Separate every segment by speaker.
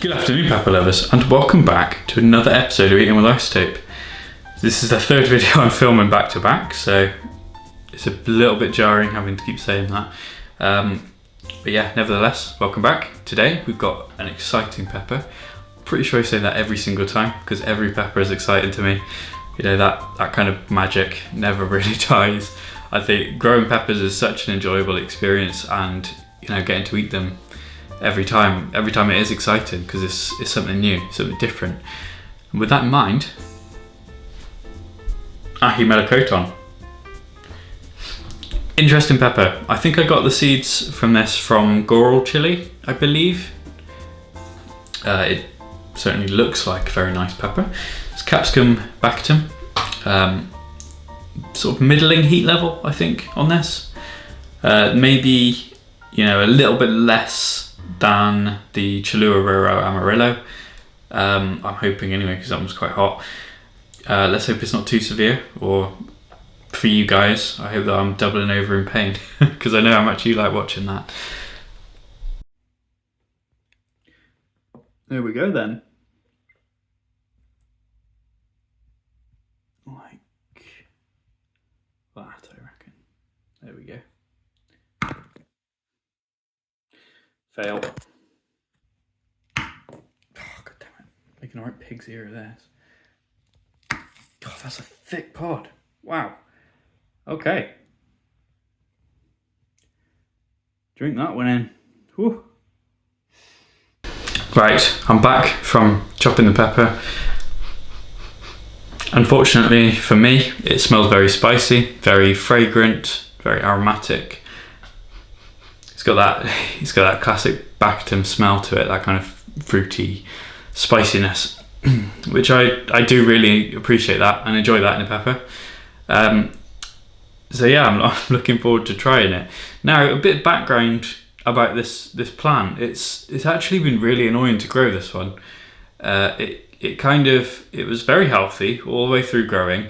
Speaker 1: Good afternoon, pepper lovers, and welcome back to another episode of Eating with Isotope. This is the third video I'm filming back to back, so it's a little bit jarring having to keep saying that. But yeah, nevertheless, welcome back. Today we've got an exciting pepper. Pretty sure I say that every single time because every pepper is exciting to me. You know, that kind of magic never really dies. I think growing peppers is such an enjoyable experience, and you know, getting to eat them every time it is exciting because it's something new, something different. And with that in mind, Melocoton. Interesting pepper. I think I got the seeds from this from Goral chili, I believe. It certainly looks like a very nice pepper. It's Capsicum bactum. Sort of middling heat level, I think, on this. Maybe, you know, a little bit less than the Cholula Roro Amarillo. I'm hoping anyway, because that one's quite hot. Let's hope it's not too severe, or for you guys, I hope that I'm doubling over in pain, because I know how much you like watching that. There we go then. Like that, I reckon. There we go. Fail. Oh, god damn it. Making a right pig's ear of this. God, that's a thick pod. Wow. Okay. Drink that one in. Whew. Right, I'm back from chopping the pepper. Unfortunately for me, it smells very spicy, very fragrant, very aromatic. It's got that classic bactum smell to it, that kind of fruity spiciness, which I do really appreciate that and enjoy that in a pepper. So yeah, I'm looking forward to trying it. Now, a bit of background about this plant. It's actually been really annoying to grow this one. It was very healthy all the way through growing,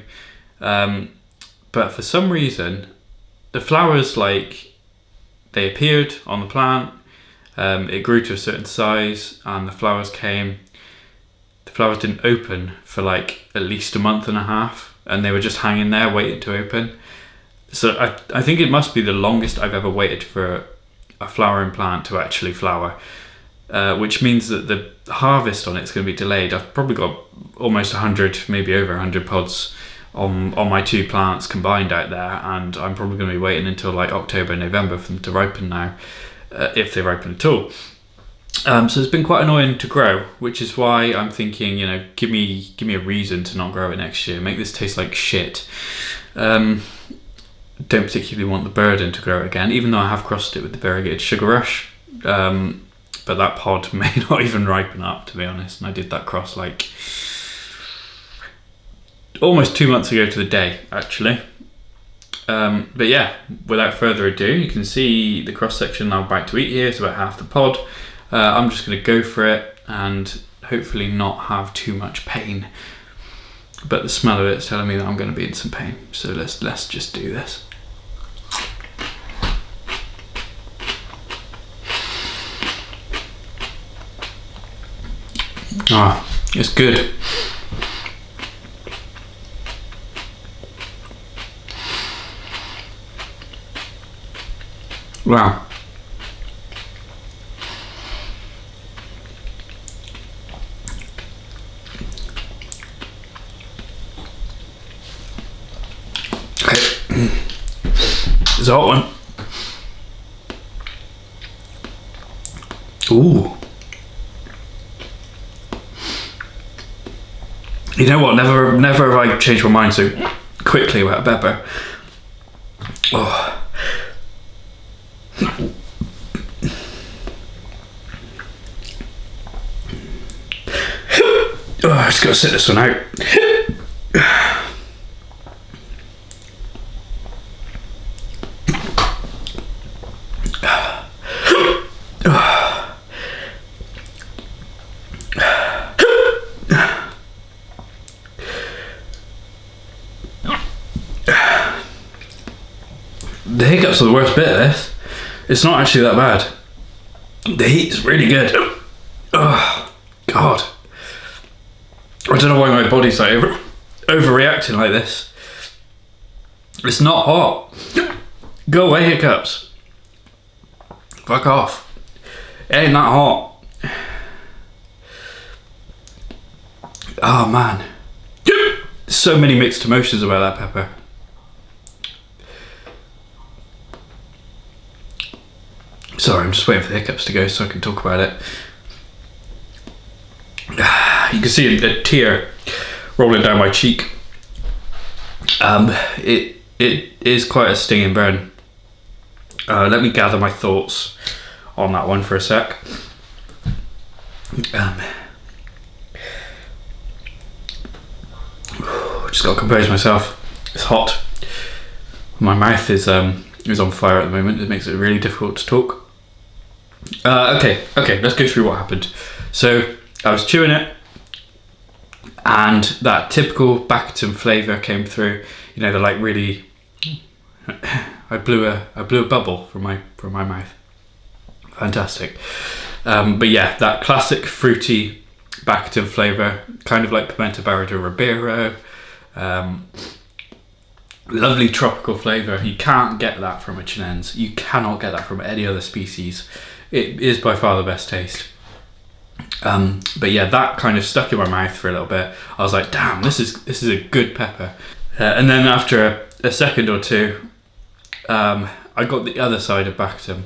Speaker 1: but for some reason the flowers, like, they appeared on the plant, it grew to a certain size, and the flowers came. The flowers didn't open for like at least a month and a half, and they were just hanging there waiting to open. So I think it must be the longest I've ever waited for a flowering plant to actually flower, which means that the harvest on it's going to be delayed. I've probably got almost 100, maybe over 100 pods on my two plants combined out there, and I'm probably going to be waiting until like October, November for them to ripen now, if they ripen at all. So it's been quite annoying to grow, which is why I'm thinking, you know, give me a reason to not grow it next year. Make this taste like shit. Don't particularly want the burden to grow it again, even though I have crossed it with the variegated Sugar Rush. But that pod may not even ripen up, to be honest. And I did that cross like almost 2 months ago to the day, actually. But yeah, without further ado, you can see the cross section I'm about to eat here. It's about half the pod. I'm just going to go for it and hopefully not have too much pain. But the smell of it's telling me that I'm going to be in some pain. So let's just do this. Ah, it's good. Wow. Okay. It's a hot one. Ooh. You know what? Never have I changed my mind so quickly about pepper. Oh. Oh, I just gotta sit this one out. The hiccups are the worst bit of this. It's not actually that bad. The heat is really good. God. I don't know why my body's like overreacting like this. It's not hot. Go away, hiccups. Fuck off. It ain't that hot. Oh man. So many mixed emotions about that pepper. Sorry, I'm just waiting for the hiccups to go so I can talk about it. You can see a tear rolling down my cheek. It is quite a stinging burn. Let me gather my thoughts on that one for a sec. Just got to compose myself. It's hot. My mouth is on fire at the moment. It makes it really difficult to talk. Okay, let's go through what happened. So I was chewing it, and that typical Melocoton flavour came through. You know, they're like really. I blew a bubble from my mouth. Fantastic. But yeah, that classic fruity Melocoton flavour, kind of like pimento barrado Ribeiro. Lovely tropical flavour. You can't get that from a Chinense. You cannot get that from any other species. It is by far the best taste. But yeah, that kind of stuck in my mouth for a little bit. I was like, damn, this is a good pepper. And then after a second or two, I got the other side of Melocoton.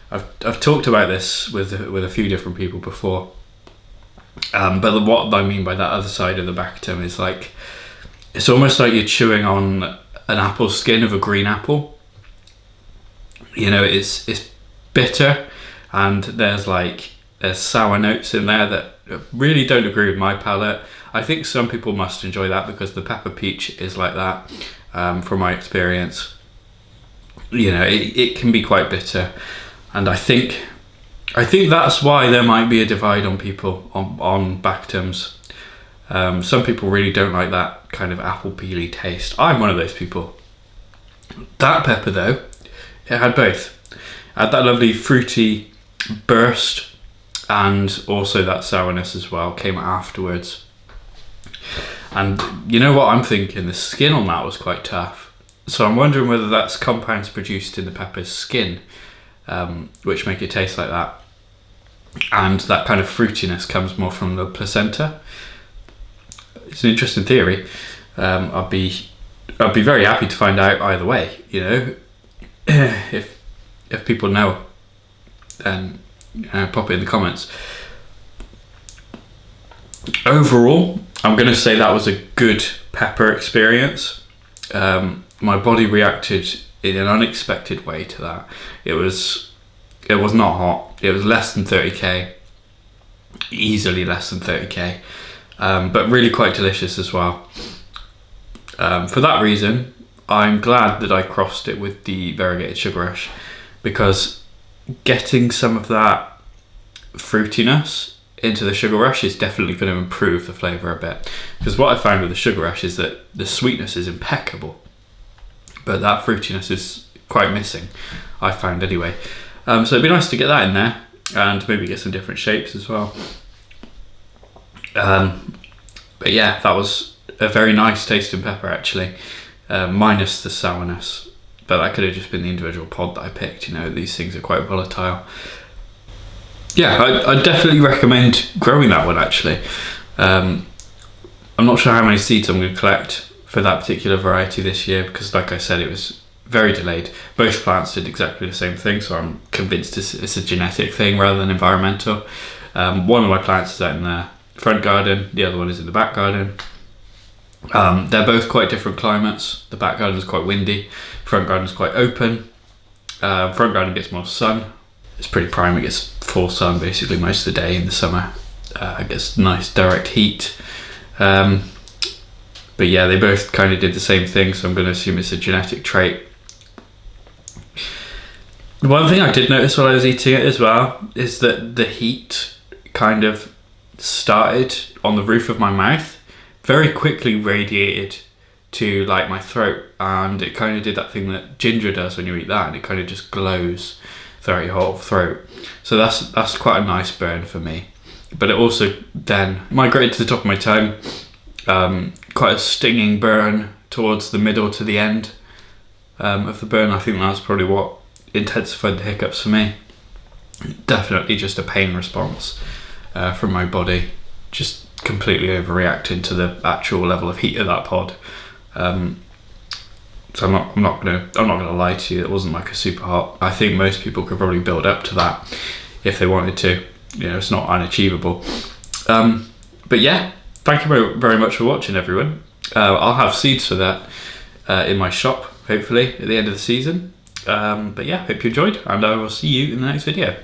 Speaker 1: I've talked about this with a few different people before. But what I mean by that other side of the Melocoton is like, it's almost like you're chewing on an apple skin of a green apple. You know, it's bitter, and there's sour notes in there that really don't agree with my palate. I think some people must enjoy that because the pepper peach is like that, from my experience. You know, it can be quite bitter, and I think that's why there might be a divide on people on Melocotons. Some people really don't like that kind of apple peely taste. I'm one of those people. That pepper though, it had both. It had that lovely fruity burst, and also that sourness as well came afterwards. And you know what I'm thinking? The skin on that was quite tough. So I'm wondering whether that's compounds produced in the pepper's skin, which make it taste like that. And that kind of fruitiness comes more from the placenta. It's an interesting theory. I'd be very happy to find out either way. You know, if people know, then pop it in the comments. Overall, I'm going to say that was a good pepper experience. My body reacted in an unexpected way to that. It was not hot. It was less than 30k, easily less than 30k. But really quite delicious as well. For that reason, I'm glad that I crossed it with the variegated sugar rush, because getting some of that fruitiness into the sugar rush is definitely going to improve the flavour a bit. Because what I found with the sugar rush is that the sweetness is impeccable, but that fruitiness is quite missing, I found anyway. So it'd be nice to get that in there, and maybe get some different shapes as well. But yeah, that was a very nice tasting pepper actually, minus the sourness. But that could have just been the individual pod that I picked. You know, these things are quite volatile. Yeah, I'd definitely recommend growing that one actually. I'm not sure how many seeds I'm going to collect for that particular variety this year, because like I said, it was very delayed. Both plants did exactly the same thing, so I'm convinced it's a genetic thing rather than environmental. One of my plants is out in the front garden, the other one is in the back garden. They're both quite different climates. The back garden is quite windy, front garden is quite open. Front garden gets more sun. It's pretty prime, it gets full sun basically most of the day in the summer. It gets nice direct heat. But yeah, they both kind of did the same thing, so I'm going to assume it's a genetic trait. One thing I did notice while I was eating it as well is that the heat kind of started on the roof of my mouth, very quickly radiated to like my throat, and it kind of did that thing that ginger does when you eat that, and it kind of just glows throughout your whole throat. So that's quite a nice burn for me. but it also then migrated to the top of my tongue. Quite a stinging burn towards the middle to the end of the burn. I think that's probably what intensified the hiccups for me. Definitely just a pain response from my body, just completely overreacting to the actual level of heat of that pod. So I'm not gonna lie to you. It wasn't like a super hot. I think most people could probably build up to that if they wanted to. You know, it's not unachievable. But yeah, thank you very, very much for watching, everyone. I'll have seeds for that in my shop, hopefully at the end of the season. But yeah, hope you enjoyed, and I will see you in the next video.